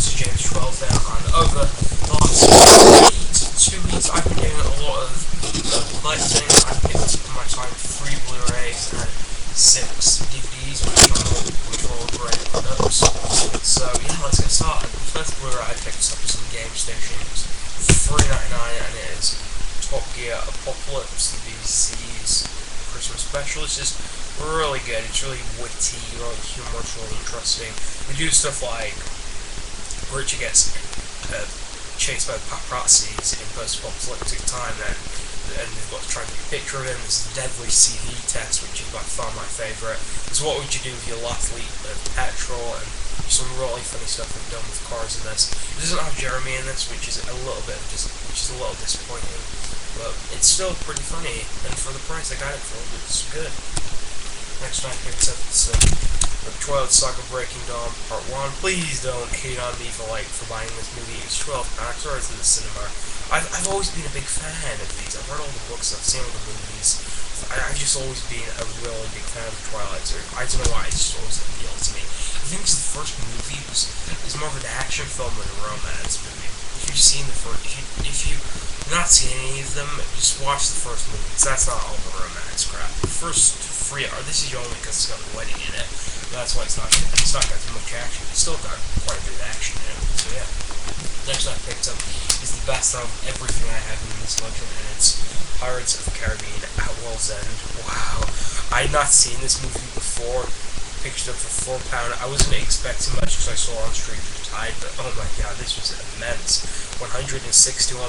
this is James 12 there, and over the last 2 weeks I've been doing a lot of collecting. I've picked up in my time 3 Blu-rays and 6 DVDs, which are all great products. So yeah, let's get started. The first Blu-ray I picked up is on Game Station. It's $3.99 and it is Top Gear Apocalypse, the BBC's Christmas special. It's just really good. It's really witty, really humorous, really interesting. They do stuff like Richard gets chased by paparazzis in post-apocalyptic time, and they've got to try and get a picture of him. There's the deadly CV test, which is by far my favourite. There's what would you do with your last litre of petrol, and some really funny stuff they've done with cars in this. It doesn't have Jeremy in this, which is a little disappointing, but it's still pretty funny, and for the price I got it for, it's good. Next I picked up the Twilight Saga Breaking Dawn Part 1. Please don't hate on me for buying this movie. It's £12. I saw it in the cinema. I've always been a big fan of these. I've read all the books, I've seen all the movies. I've just always been a really big fan of Twilight. So I don't know why, it just always appealed to me. I think the first movie was more of an action film than a romance movie. If you've seen the first, if you've not seen any of them, just watch the first movie, because that's not all the romance crap. The first 3 are, this is only because it's got a wedding in it. That's why it's not got too much action. It's still got quite a bit of action in it. So yeah. Next I picked up is the best of everything I have in this collection, and it's Pirates of the Caribbean at World's End. Wow. I had not seen this movie before. Picked it up for £4. I wasn't expecting much because I saw it on Stranger Tide, but oh my god, this was immense. 161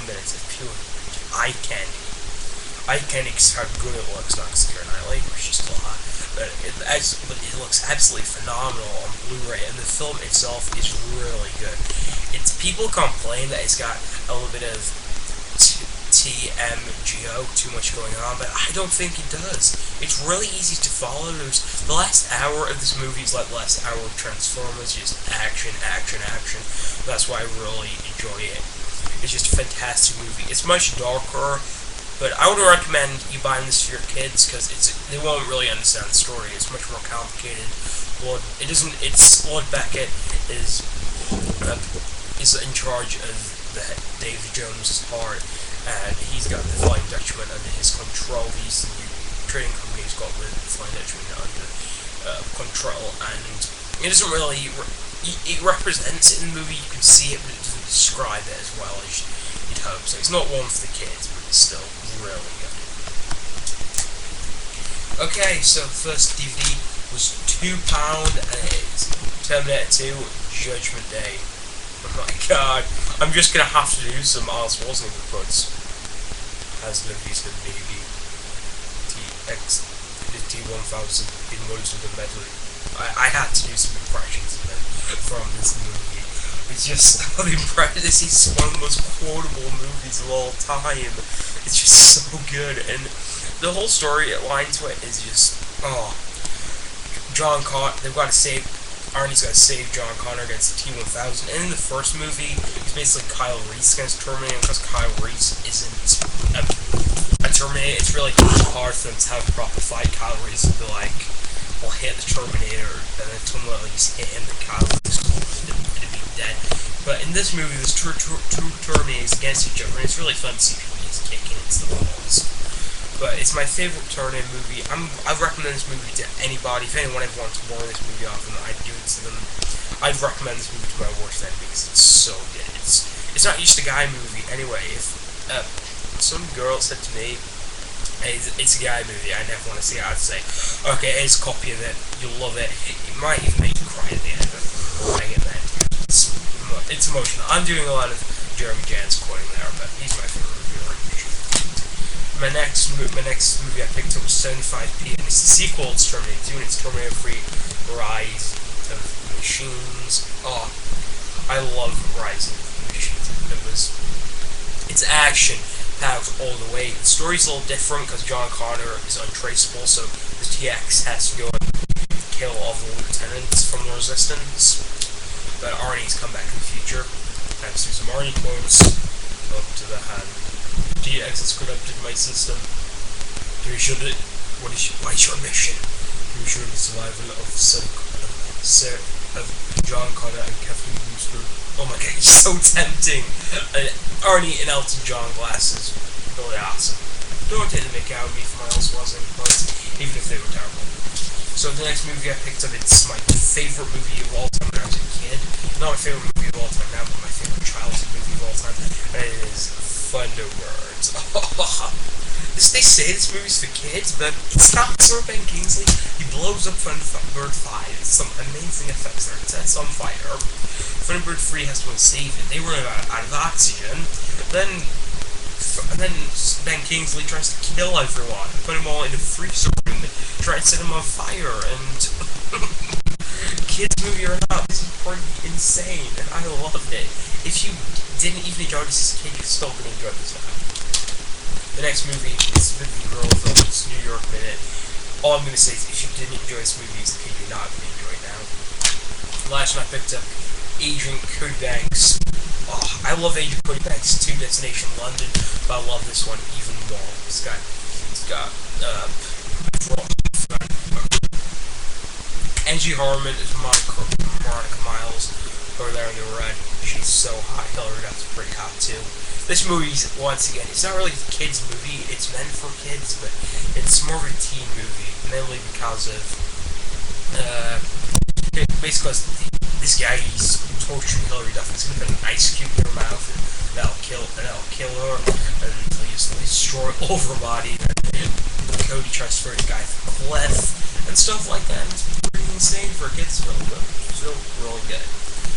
minutes of pure eye candy. Eye candy because how good it looks, not because Keira Knightley, which is still hot. But it looks absolutely phenomenal on Blu-ray, and the film itself is really good. People complain that it's got a little bit of TMGO, too much going on, but I don't think it does. It's really easy to follow. The last hour of this movie is like the last hour of Transformers, just action, action, action. That's why I really enjoy it. It's just a fantastic movie. It's much darker, but I would recommend you buying this for your kids because they won't really understand the story. It's much more complicated. Lord Beckett is in charge of Davy Jones' heart, and he's got the Flying Dutchman under his control. He's the new trading company who's got the Flying Dutchman under control, and it doesn't really. It represents it in the movie. You can see it, but it doesn't describe it as well as you'd hope. So it's not one for the kids, but it's still really good. Okay, so the first DVD was £2, and it's Terminator 2: Judgment Day. Oh my god, I'm just gonna have to do some Arnold Schwarzenegger quotes. Has Levi's the baby T-1000 in most of the medley. I had to do some impressions of them from this movie. It's just this is one of the most quotable movies of all time. It's just so good, and the whole story line to it is just John Connor. They've got to save. Arnie's got to save John Connor against the T-1000. And in the first movie, it's basically Kyle Reese against Terminator, because Kyle Reese isn't a Terminator. It's really hard for them to have a proper fight. Kyle Reese will be like, will hit the Terminator, and then Terminator will just hit him, and Kyle Reese will be dead. But in this movie, there's two Terminators against each other, and it's really fun to see people just kicking into the walls. But it's my favorite Terminator movie. I recommend this movie to anybody. If anyone ever wants to borrow this movie off them, I'd do it to them. I'd recommend this movie to my worst enemy because it's so good. It's not just a guy movie. Anyway, if some girl said to me, hey, it's a guy movie, I never want to see it, I'd say, okay, here's a copy of it, you'll love it. It might even make you cry at the end of it. I get that. It's emotional. I'm doing a lot of Jeremy Jans quoting there, but he's my favorite reviewer. My next movie I picked up was 75p, and it's the sequel to Terminator 2, and it's Terminator 3: Rise of the Machines. Oh, I love Rise of the Machines. It's action packed all the way. The story's a little different because John Connor is untraceable, so the TX has to go and kill all the lieutenants from the Resistance. But Arnie's come back in the future, thanks to some Arnie points up to the hand. DX has corrupted my system. What is your mission? To ensure the survival of John Connor and Kathleen Brewster. Oh my So tempting. Arnie and Elton John glasses, really awesome. Don't take the mick out of me for my own wasn't, but even if they were terrible. So the next movie I picked up, it's my favorite movie of all time when I was a kid. Not my favorite movie of all time now, but my favorite childhood movie of all time. And it is Thunderbirds. They say this movie's for kids, but it's not. Sir Ben Kingsley, he blows up Thunderbird 5. It's some amazing effects there. It sets on fire. Thunderbird 3 has to go and save it. They run out of oxygen. Then Ben Kingsley tries to kill everyone, put them all in a freezer room, and try and set them on fire. And kids movie or not, this is pretty insane, and I loved it. If you didn't even enjoy this as a kid, you're still gonna enjoy this now. The next movie is the girl film. It's New York Minute. All I'm gonna say is, if you didn't enjoy this movie as a kid, you're not gonna enjoy it now. Last one I picked up, Agent Cody Banks. Oh, I love Agent Cody Banks 2, Destination London, but I love this one even more. It's got Angie Harmon is Monica Miles over there in the red. She's so hot. Hillary Duff's pretty hot too. This movie, once again, it's not really a kids movie. It's meant for kids, but it's more of a teen movie, mainly because of basically this guy, he's torturing Hillary Duff. He's gonna put an ice cube in her mouth, and that'll kill her, and he'll use destroy all of her body. And Cody tries to throw the guy from a cliff and stuff like that. It's pretty insane for kids. It's really good. It's really good.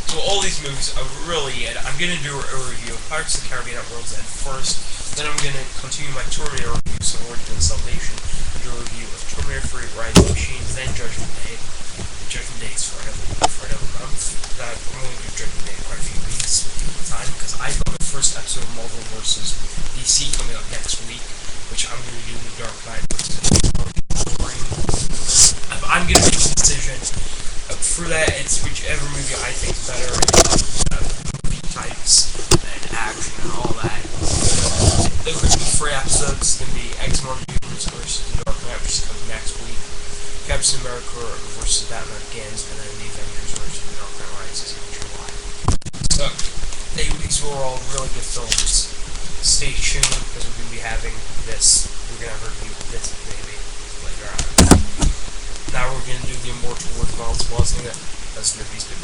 So all these movies are really good. I'm gonna do a review of Pirates of the Caribbean at World's End first. Then I'm gonna continue my Terminator review, so Origin and Salvation, and do a review of Terminator 3, Rise of the Machines, then Judgment Day. Judgment Day is for another month. I'm only going to do Judgment Day in quite a few weeks time, because I've got the first episode of Marvel vs. DC coming up next week, which I'm going to do The Dark Knight versus Wolverine. I'm going to make a decision. For that, it's whichever movie I think is better, movie types, and action, and all that. There are going to be 3 episodes. It's going to be X-Men versus The Dark Knight, which is coming next week. Captain America versus Batman Begins, and then The Avengers versus The Dark Knight Rises in July. So, these were all really good films. Stay tuned, because we're going to be having this. We're going to have a review of this maybe later on. Now we're going to do the Immortal World of Arnold Schwarzenegger. That's the movie's good.